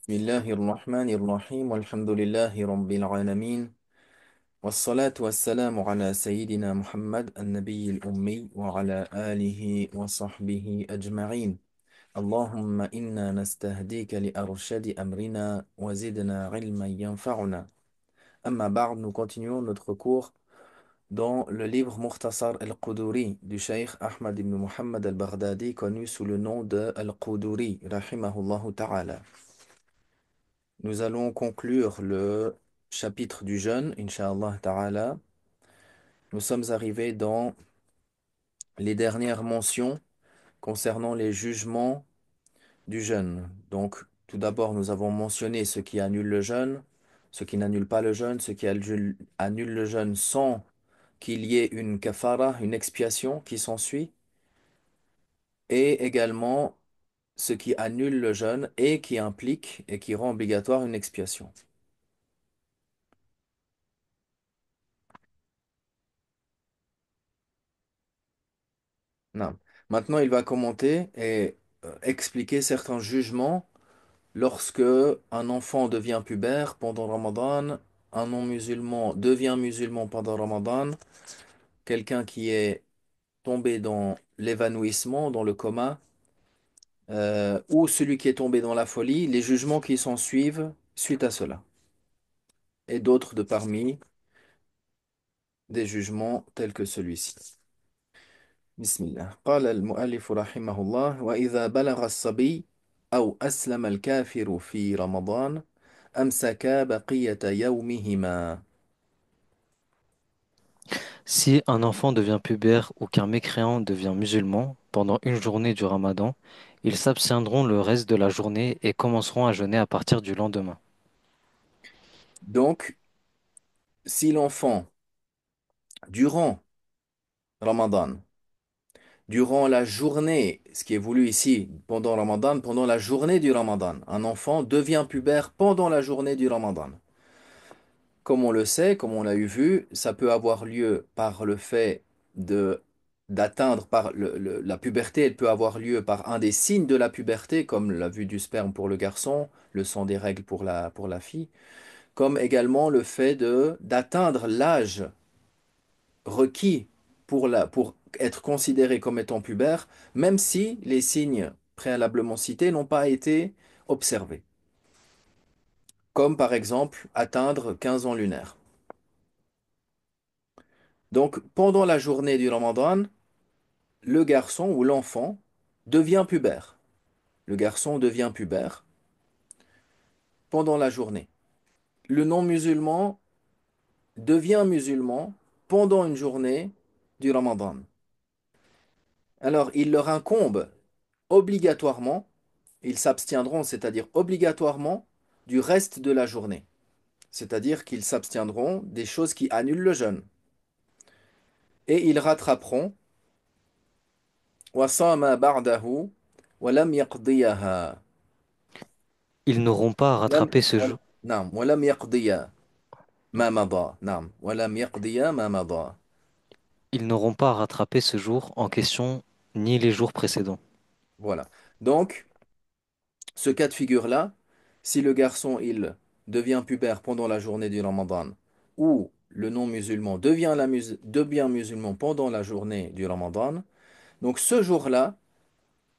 بسم الله الرحمن الرحيم والحمد لله رب العالمين والصلاة والسلام على سيدنا محمد النبي الأمي وعلى آله وصحبه أجمعين اللهم إنا نستهديك لأرشد أمرنا وزدنا علما ينفعنا أما بعد. Nous continuons notre cours dans le livre Mukhtasar al-Quduri du Cheikh Ahmad ibn Muhammad al-Baghdadi, connu sous le nom de al-Quduri rahimahullah ta'ala. Nous allons conclure le chapitre du jeûne, Inch'Allah Ta'ala. Nous sommes arrivés dans les dernières mentions concernant les jugements du jeûne. Donc, tout d'abord, nous avons mentionné ce qui annule le jeûne, ce qui n'annule pas le jeûne, ce qui annule le jeûne sans qu'il y ait une kafara, une expiation qui s'ensuit, et également ce qui annule le jeûne et qui implique et qui rend obligatoire une expiation. Non. Maintenant, il va commenter et expliquer certains jugements lorsque un enfant devient pubère pendant Ramadan, un non-musulman devient musulman pendant Ramadan, quelqu'un qui est tombé dans l'évanouissement, dans le coma, ou celui qui est tombé dans la folie, les jugements qui s'en suivent suite à cela, et d'autres de parmi des jugements tels que celui-ci. بسم الله قال المؤلف رحمه الله وإذا بلغ الصبي أو أسلم الكافر في رمضان أمسكا بقية يومهما. Si un enfant devient pubère ou qu'un mécréant devient musulman pendant une journée du Ramadan, ils s'abstiendront le reste de la journée et commenceront à jeûner à partir du lendemain. Donc, si l'enfant, durant Ramadan, durant la journée, ce qui est voulu ici, pendant Ramadan, pendant la journée du Ramadan, un enfant devient pubère pendant la journée du Ramadan. Comme on le sait, comme on l'a eu vu, ça peut avoir lieu par le fait de d'atteindre par la puberté, elle peut avoir lieu par un des signes de la puberté, comme la vue du sperme pour le garçon, le sang des règles pour la fille, comme également le fait de d'atteindre l'âge requis pour être considéré comme étant pubère, même si les signes préalablement cités n'ont pas été observés, comme par exemple atteindre 15 ans lunaires. Donc, pendant la journée du Ramadan, le garçon ou l'enfant devient pubère. Le garçon devient pubère pendant la journée. Le non-musulman devient musulman pendant une journée du Ramadan. Alors, il leur incombe obligatoirement, ils s'abstiendront, c'est-à-dire obligatoirement, du reste de la journée. C'est-à-dire qu'ils s'abstiendront des choses qui annulent le jeûne. Et ils rattraperont وَصَامَ بَعْدَهُ وَلَمْ يَقْضِيَهَا. Ils n'auront pas à ولم rattraper ce jour. نعم ولم يقضي ما مضى نعم ولم يقضي ما مضى. Ils n'auront pas à rattraper ce jour en question ni les jours précédents. Voilà. Donc, ce cas de figure-là, si le garçon, il devient pubère pendant la journée du Ramadan, ou le non-musulman devient musulman pendant la journée du Ramadan, donc ce jour-là,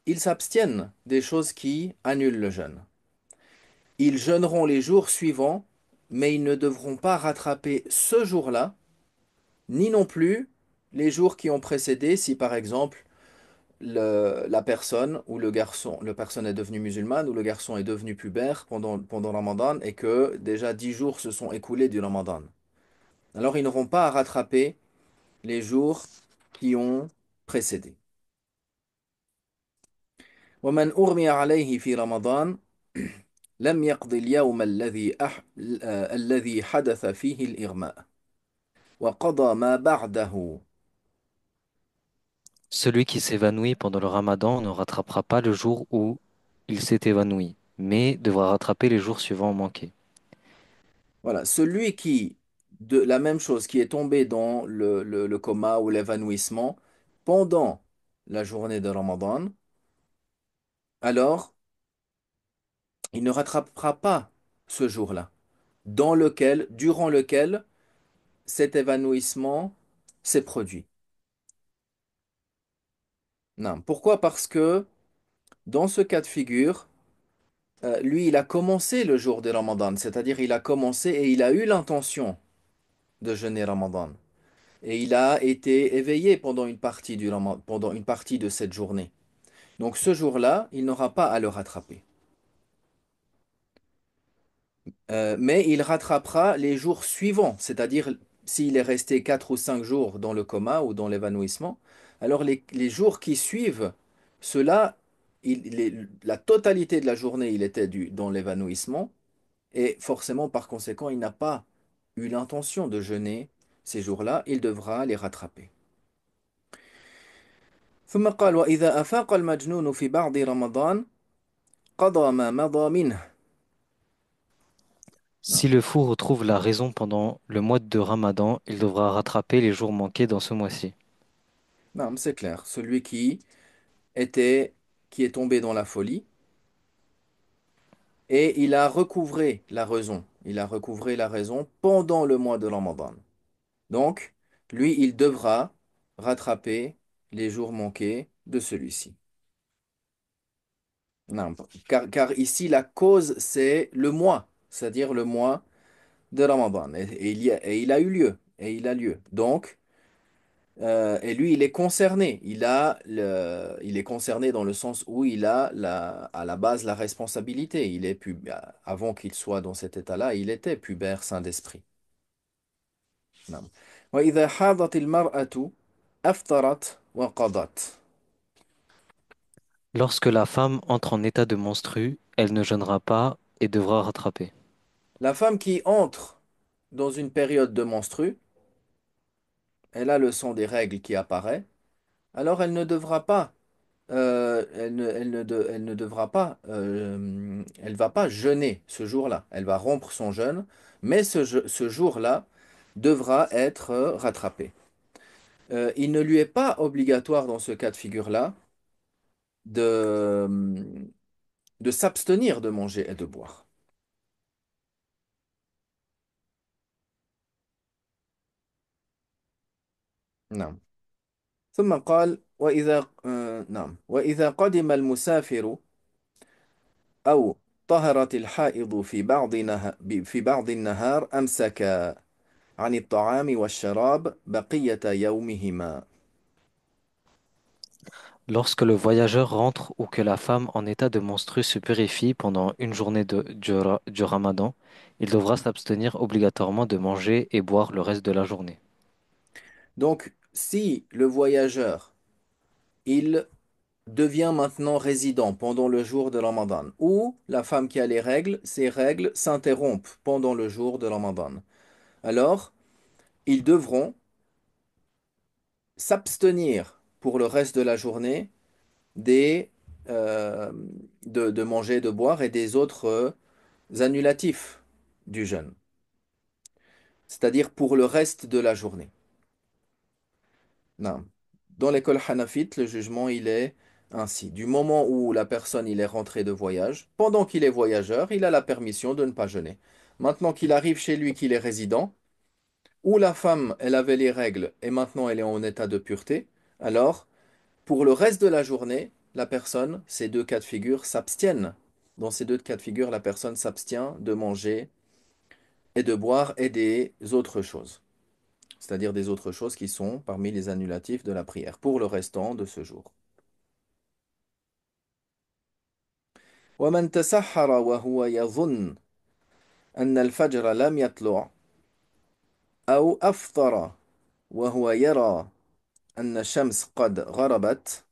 ils s'abstiennent des choses qui annulent le jeûne. Ils jeûneront les jours suivants, mais ils ne devront pas rattraper ce jour-là, ni non plus les jours qui ont précédé, si par exemple la personne ou le garçon, la personne est devenue musulmane ou le garçon est devenu pubère pendant le Ramadan et que déjà 10 jours se sont écoulés du Ramadan. Alors ils n'auront pas à rattraper les jours qui ont précédé. ومن أغمي عليه في رمضان لم يقض اليوم الذي حدث فيه الإغماء وقضى ما بعده. Celui qui s'évanouit pendant le Ramadan ne rattrapera pas le jour où il s'est évanoui, mais devra rattraper les jours suivants manqués. Voilà, celui qui, de la même chose, qui est tombé dans le coma ou l'évanouissement pendant la journée de Ramadan, alors il ne rattrapera pas ce jour-là, durant lequel cet évanouissement s'est produit. Non. Pourquoi? Parce que dans ce cas de figure, lui, il a commencé le jour de Ramadan, c'est-à-dire il a commencé et il a eu l'intention de jeûner Ramadan. Et il a été éveillé pendant une partie pendant une partie de cette journée. Donc ce jour-là, il n'aura pas à le rattraper. Mais il rattrapera les jours suivants, c'est-à-dire s'il est resté 4 ou 5 jours dans le coma ou dans l'évanouissement, alors les jours qui suivent, cela, la totalité de la journée, il était dans l'évanouissement et forcément, par conséquent, il n'a pas eu l'intention de jeûner ces jours-là, il devra les rattraper. ثم قال وإذا أفاق المجنون في بعض رمضان قضى ما مضى منه. Si le fou retrouve la raison pendant le mois de Ramadan, il devra rattraper les jours manqués dans ce mois-ci. Non, c'est clair. Celui était, qui est tombé dans la folie et il a recouvré la raison. Il a recouvré la raison pendant le mois de Ramadan. Donc, lui, il devra rattraper les jours manqués de celui-ci. Non, car ici, la cause, c'est le mois, c'est-à-dire le mois de Ramadan. Et il a eu lieu, et il a lieu. Donc, et lui, il est concerné. Il est concerné dans le sens où il a à la base la responsabilité. Avant qu'il soit dans cet état-là, il était pubère, saint d'esprit. نعم. وإذا حاضت المرأة أفطرت وقضت. Lorsque la femme entre en état de menstru, elle ne jeûnera pas et devra rattraper. La femme qui entre dans une période de menstru, elle a le sang des règles qui apparaît, alors elle ne devra pas elle ne devra pas, elle va pas jeûner ce jour-là. Elle va rompre son jeûne, mais ce jour-là devra être rattrapé. Il ne lui est pas obligatoire dans ce cas de figure-là de, de s'abstenir de manger et de boire. نعم. ثم قال نعم وإذا قدم المسافر أو طهرت الحائض في بعض النهار أمسك عن الطعام والشراب بقية يومهما. Lorsque le voyageur rentre ou que la femme en état de menstru se purifie pendant une journée du Ramadan, il devra s'abstenir obligatoirement de manger et boire le reste de la journée. Donc, si le voyageur, il devient maintenant résident pendant le jour de Ramadan, ou la femme qui a les règles, ses règles s'interrompent pendant le jour de Ramadan, alors ils devront s'abstenir pour le reste de la journée des, euh, de manger, de boire et des autres annulatifs du jeûne, c'est-à-dire pour le reste de la journée. Non. Dans l'école Hanafite, le jugement, il est ainsi. Du moment où la personne, il est rentré de voyage, pendant qu'il est voyageur, il a la permission de ne pas jeûner. Maintenant qu'il arrive chez lui, qu'il est résident, ou la femme, elle avait les règles et maintenant elle est en état de pureté, alors, pour le reste de la journée, la personne, ces deux cas de figure, s'abstiennent. Dans ces deux cas de figure, la personne s'abstient de manger et de boire et des autres choses. C'est-à-dire des autres choses qui sont parmi les annulatifs de la prière pour le restant de ce jour. ومن تسحر وهو يظن أن الفجر لم يطلع أو أفطر وهو يرى أن الشمس قد غربت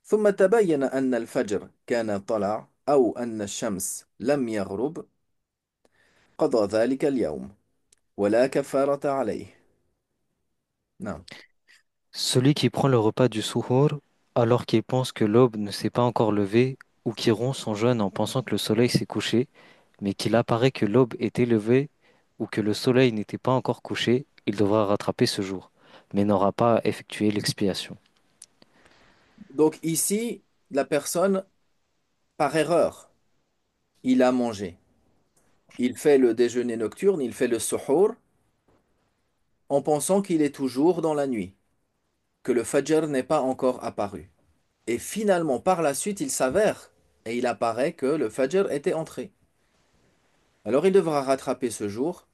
ثم تبين أن الفجر كان طلع أو أن الشمس لم يغرب قضى ذلك اليوم ولا كفارة عليه. نعم. Celui qui prend le repas du suhoor alors qu'il pense que l'aube ne s'est pas encore levée ou qui rompt son jeûne en pensant que le soleil s'est couché, mais qu'il apparaît que l'aube était levée ou que le soleil n'était pas encore couché, il devra rattraper ce jour, mais n'aura pas à effectuer l'expiation. Donc ici, la personne, par erreur, il a mangé. Il fait le déjeuner nocturne, il fait le suhour en pensant qu'il est toujours dans la nuit, que le fajr n'est pas encore apparu. Et finalement, par la suite, il s'avère et il apparaît que le fajr était entré. Alors il devra rattraper ce jour.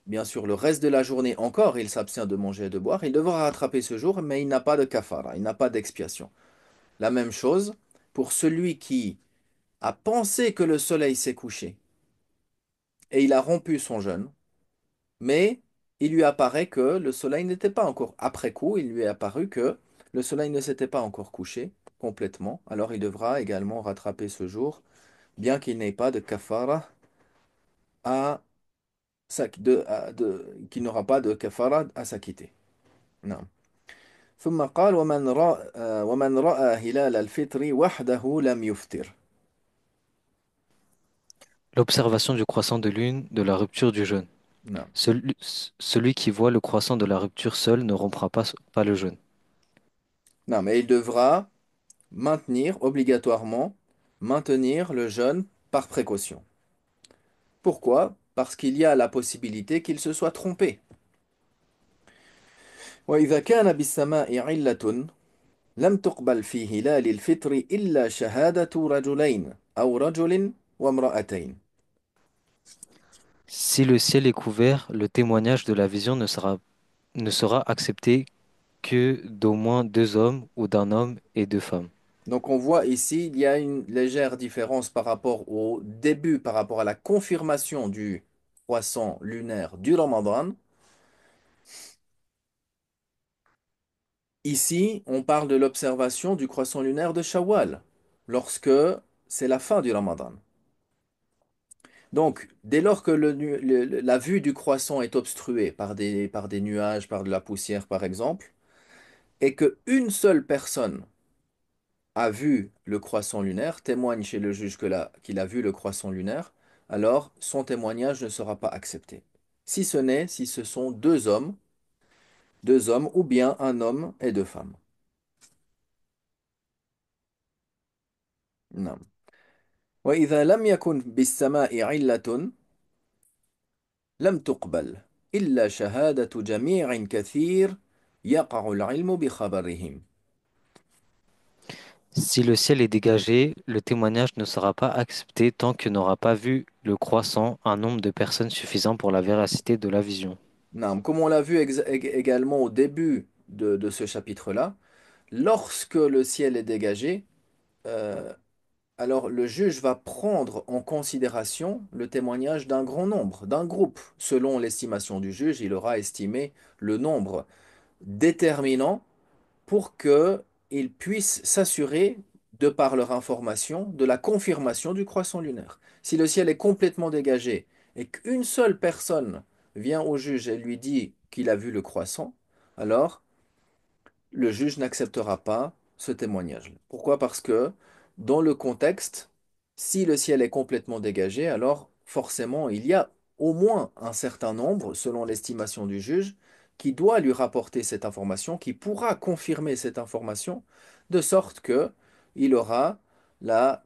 Bien sûr, le reste de la journée encore, il s'abstient de manger et de boire. Il devra rattraper ce jour, mais il n'a pas de kafara, il n'a pas d'expiation. La même chose pour celui qui a pensé que le soleil s'est couché et il a rompu son jeûne, mais il lui apparaît que le soleil n'était pas encore, après coup, il lui est apparu que le soleil ne s'était pas encore couché complètement. Alors il devra également rattraper ce jour, bien qu'il n'ait pas de kafara à, qu'il n'aura pas de kafara à s'acquitter. Non. ثم قال ومن رأى هلال الفطر وحده لم يفطر. L'observation du croissant de lune de la rupture du jeûne. Non. Celui qui voit le croissant de la rupture seul ne rompra pas le jeûne. Non, mais il devra maintenir obligatoirement maintenir le jeûne par précaution. Pourquoi? Parce qu'il y a la possibilité qu'il se soit trompé. وإذا كان بالسماء علة لم تقبل في هلال الفطر إلا شهادة رجلين أو رجل وامرأتين. Si le ciel est couvert, le témoignage de la vision ne sera accepté que d'au moins deux hommes ou d'un homme et deux femmes. Donc on voit ici, il y a une légère différence par rapport au début, par rapport à la confirmation du croissant lunaire du Ramadan. Ici, on parle de l'observation du croissant lunaire de Shawwal, lorsque c'est la fin du Ramadan. Donc, dès lors que la vue du croissant est obstruée par des nuages, par de la poussière par exemple, et qu'une seule personne a vu le croissant lunaire, témoigne chez le juge qu'il a vu le croissant lunaire, alors son témoignage ne sera pas accepté. Si ce n'est si ce sont deux hommes ou bien un homme et deux femmes. Non. وإذا لم يكن بالسماء علة لم تقبل إلا شهادة جميع كثير يقع العلم بخبرهم. Si le ciel est dégagé, le témoignage ne sera pas accepté tant que n'aura pas vu le croissant un nombre de personnes suffisant pour la véracité de la vision. Non, comme on l'a vu également au début de ce chapitre-là, lorsque le ciel est dégagé, euh, alors le juge va prendre en considération le témoignage d'un grand nombre, d'un groupe. Selon l'estimation du juge, il aura estimé le nombre déterminant pour qu'ils puissent s'assurer, de par leur information, de la confirmation du croissant lunaire. Si le ciel est complètement dégagé et qu'une seule personne vient au juge et lui dit qu'il a vu le croissant, alors le juge n'acceptera pas ce témoignage. Pourquoi? Parce que dans le contexte, si le ciel est complètement dégagé, alors forcément il y a au moins un certain nombre, selon l'estimation du juge, qui doit lui rapporter cette information, qui pourra confirmer cette information, de sorte que il aura la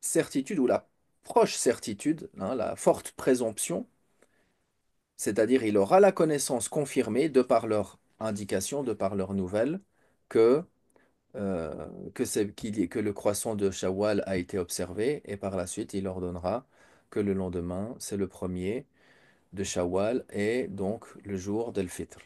certitude ou la proche certitude, hein, la forte présomption, c'est-à-dire il aura la connaissance confirmée de par leur indication, de par leurs nouvelles, que que le croissant de Shawwal a été observé et par la suite il ordonnera que le lendemain, c'est le premier de Shawwal et donc le jour d'El-Fitr.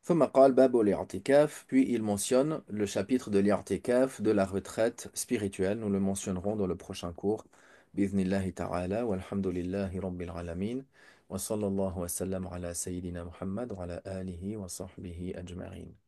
ثم قال باب الاعتكاف, puis il mentionne le chapitre de l'i'tikaf, de la retraite spirituelle. Nous le mentionnerons dans le prochain cours. بإذن الله تعالى والحمد لله رب العالمين وصلى الله وسلم على سيدنا محمد وعلى آله وصحبه أجمعين.